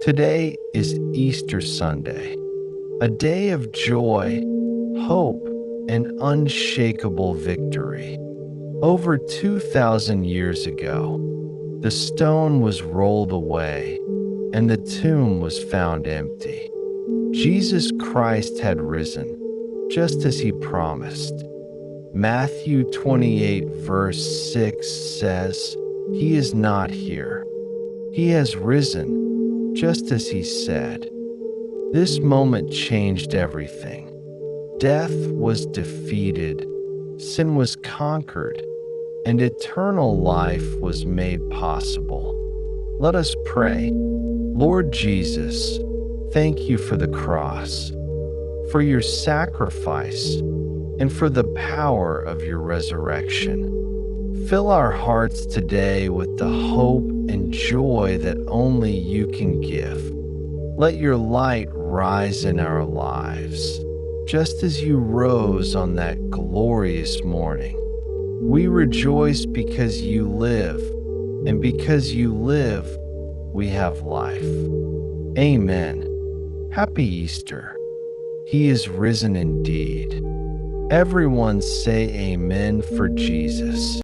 Today is Easter Sunday, a day of joy, hope, and unshakable victory. Over 2,000 years ago, the stone was rolled away and the tomb was found empty. Jesus Christ had risen, just as he promised. Matthew 28 verse 6 says, "He is not here. He has risen, just as he said." This moment changed everything. Death was defeated, sin was conquered, and eternal life was made possible. Let us pray. Lord Jesus, thank you for the cross, for your sacrifice, and for the power of your resurrection. Fill our hearts today with the hope and joy that only you can give. Let your light rise in our lives, just as you rose on that glorious morning. We rejoice because you live, and because you live, we have life. Amen. Happy Easter. He is risen indeed. Everyone say amen for Jesus.